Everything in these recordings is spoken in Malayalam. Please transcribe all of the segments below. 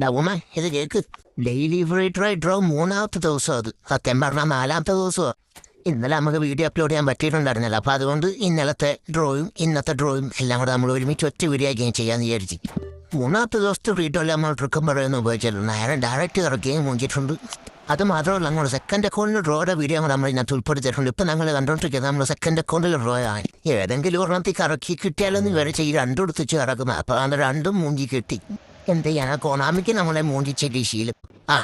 ഡൗമ ഇത് കേക്ക്. ഡെയിലി ഫ്രീ ഡ്രോ മൂന്നാമത്തെ ദിവസം അത്. സത്യം പറഞ്ഞാൽ നാലാമത്തെ ദിവസമാണ്. ഇന്നലെ നമുക്ക് വീഡിയോ അപ്ലോഡ് ചെയ്യാൻ പറ്റിയിട്ടുണ്ടായിരുന്നില്ല. അപ്പോൾ അതുകൊണ്ട് ഇന്നലത്തെ ഡ്രോയും ഇന്നത്തെ ഡ്രോയും എല്ലാം കൂടെ നമ്മൾ ഒരുമിച്ച് ഒറ്റ വീഡിയോ ആക്കി ചെയ്യാമെന്ന് വിചാരിച്ചു. മൂന്നാമത്തെ ദിവസത്തെ ഫ്രീ ഡ്രോ നമ്മൾ ട്രിക്കും പറയുന്ന ഉപയോഗിച്ചിട്ടുണ്ട്. അയാൾ ഡയറക്റ്റ് ഇറക്കുകയും മുങ്ങിയിട്ടുണ്ട്. അത് മാത്രമല്ല നമ്മൾ സെക്കൻഡ് അക്കൗണ്ടിൽ ഡ്രോയുടെ വീഡിയോ നമ്മൾ ഇതിനകത്ത് ഉൾപ്പെടുത്തിയിട്ടുണ്ട്. ഇപ്പം ഞങ്ങൾ കണ്ടുകൊണ്ടിരിക്കുന്നത് നമ്മൾ സെക്കൻഡ് അക്കൗണ്ടിൽ ഡ്രോ ആണ്. ഏതെങ്കിലും ഒരെണ്ണത്തിൽ കറക്കി കിട്ടിയാലൊന്നും വിചാരിച്ച് ഈ രണ്ടും എടുത്തിച്ച് ഇറക്കുന്നത്. അപ്പോൾ അത് രണ്ടും മൂഞ്ചി കിട്ടി. എന്ത് ചെയ്യാനാ, കൊണാമിക്ക് നമ്മളെ മൂഞ്ചിച്ചിട്ട് ശീലം.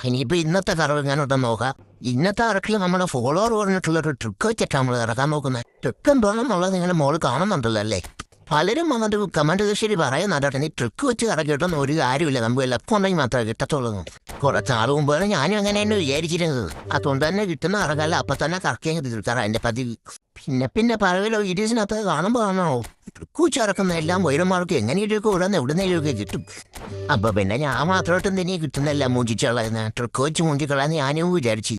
ഇനിയിപ്പോൾ ഇന്നത്തെ കറവ് ഞാനൊന്ന് നോക്കാം. ഇന്നത്തെ ഇറക്കിൽ നമ്മളെ ഫോളോവർ പറഞ്ഞിട്ടുള്ളൊരു ട്രിക്ക് വെച്ചിട്ടാണ് നമ്മൾ ഇറക്കാൻ നോക്കുന്നത്. ട്രിക്ക് എന്താണെന്നുള്ളത് നിങ്ങൾ മോൾ കാണുന്നുണ്ടല്ലോ അല്ലേ? പലരും വന്നിട്ട് കമൻറ്റ് ശരി പറയുന്നുണ്ട്, നീ ട്രിക്ക് വെച്ച് ഇറക്കിയിട്ടൊന്നും ഒരു കാര്യമില്ല, നമുക്ക് ലക്ക് ഉണ്ടെങ്കിൽ മാത്രമേ കിട്ടത്തുള്ളൂ. കുറച്ചാൾ മുമ്പാണ് ഞാനും അങ്ങനെ തന്നെ വിചാരിച്ചിരുന്നത്. അതുകൊണ്ട് തന്നെ കിട്ടുന്ന ഇറങ്ങല്ല അപ്പം തന്നെ കറക്കി തീർക്കാറ് എൻ്റെ പതിവ്. പിന്നെ പഴവിലോ വീഡിയോസിനകത്ത് കാണുമ്പോൾ ആണോ ട്രിക്ക് വെച്ച് ഇറക്കുന്ന എല്ലാം വൈരന്മാർക്ക് എങ്ങനെയൊക്കെ ഉടനെ എവിടുന്നേലൊക്കെ കിട്ടും. അപ്പോൾ പിന്നെ ഞാൻ മാത്രമായിട്ടും തന്നെ കിട്ടുന്നില്ല മൂഞ്ചിച്ചുള്ളതെന്ന്. ട്രിക്ക് വെച്ച് മൂഞ്ചിക്കളാന്ന് ഞാനും വിചാരിച്ചു.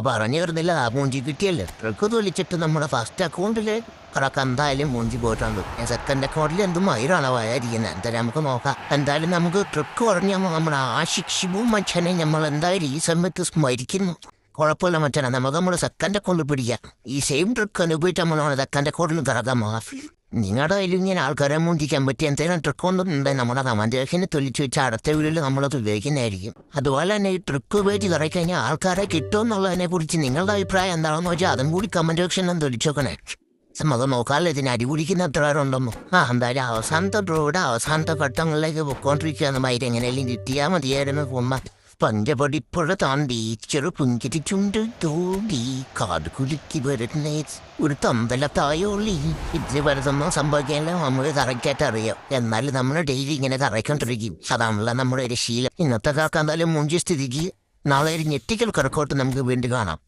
പറഞ്ഞു വരുന്നില്ല, മൂഞ്ചി കിട്ടിയല്ലേ. ട്രിക്ക് തൊലിച്ചിട്ട് നമ്മുടെ ഫസ്റ്റ് അക്കൗണ്ടിൽ കറക്റ്റ് എന്തായാലും മൂഞ്ചി പോയിട്ടുണ്ട്. സെക്കൻഡ് അക്കൗണ്ടിൽ എന്തും മയിലാണ് വയായിരിക്കുന്നത്. എന്തായാലും നമുക്ക് നോക്കാം. എന്തായാലും നമുക്ക് ട്രിക്ക് പറഞ്ഞാൽ നമ്മുടെ ആശിക്ഷിവും മച്ചനെ നമ്മൾ എന്തായാലും ഈ സമയത്ത് സ്മരിക്കുന്നു. കുഴപ്പമില്ല മച്ചനെ, നമുക്ക് നമ്മുടെ സെക്കൻഡ് അക്കൗണ്ടിൽ പിടിക്കാം. ഈ സെയിം ട്രിക്ക് അനുഭവിച്ച് നമ്മളാണ് സെക്കൻഡ് അക്കൗണ്ടിൽ കറക്കാൻ മാഫി. നിങ്ങളുടെ കയ്യിൽ ഇങ്ങനെ ആൾക്കാരെ മുഞ്ചിക്കാൻ പറ്റിയ എന്തെങ്കിലും ട്രിക്കൊന്നുണ്ടെങ്കിൽ നമ്മുടെ കമൻറ്റേഷനെ തൊലിച്ച് വെച്ച് അടുത്ത വീട്ടിൽ നമ്മളത് ഉപയോഗിക്കുന്നതായിരിക്കും. അതുപോലെ തന്നെ ഈ ട്രിക്ക് ഉപയോഗിച്ച് കറക്കിക്കഴിഞ്ഞാൽ ആൾക്കാരെ കിട്ടുമെന്നുള്ളതിനെ കുറിച്ച് നിങ്ങളുടെ അഭിപ്രായം എന്താണെന്ന് വെച്ചാൽ അതും കൂടി കമൻറ്റ് സെക്ഷനിൽ തൊലിച്ച് വെക്കണേ. നമുക്ക് നോക്കാമല്ലോ ഇതിന് അടിപിടിക്കുന്ന എത്ര പേരുണ്ടെന്നോ. എന്തായാലും അവസാനത്തെ ഡ്രോയുടെ അവസാനത്തെ ഘട്ടങ്ങളിലേക്ക് പൊയ്ക്കൊണ്ടിരിക്കുകയെന്ന് മൈര് എങ്ങനെയെങ്കിലും കിട്ടിയാൽ മതിയായിരുന്നു. കൊമ്മ പഞ്ചപടിപ്പുഴ താണ്ടി ചെറു പുഞ്ചിരി ചുണ്ട് തോണ്ടി കാട് കുലുക്കി വരുന്ന ഒരു തമ്പലത്തായോളി. ഇത് വരുന്ന സംഭവിക്കാനല്ലോ നമ്മൾ കറക്റ്റായിട്ട് അറിയാം. എന്നാലും നമ്മൾ ഡെയിലി ഇങ്ങനെ കറക്കൊണ്ടിരിക്കും. അതാണല്ലോ നമ്മുടെ ഒരു ശീലം. ഇന്നത്തെ കാക്ക എന്തായാലും മുഞ്ചി സ്ഥിതിക്ക് നാളെ ഒരു ഞെട്ടിക്കൽ കറക്കോട്ട് നമുക്ക് വീണ്ടും കാണാം.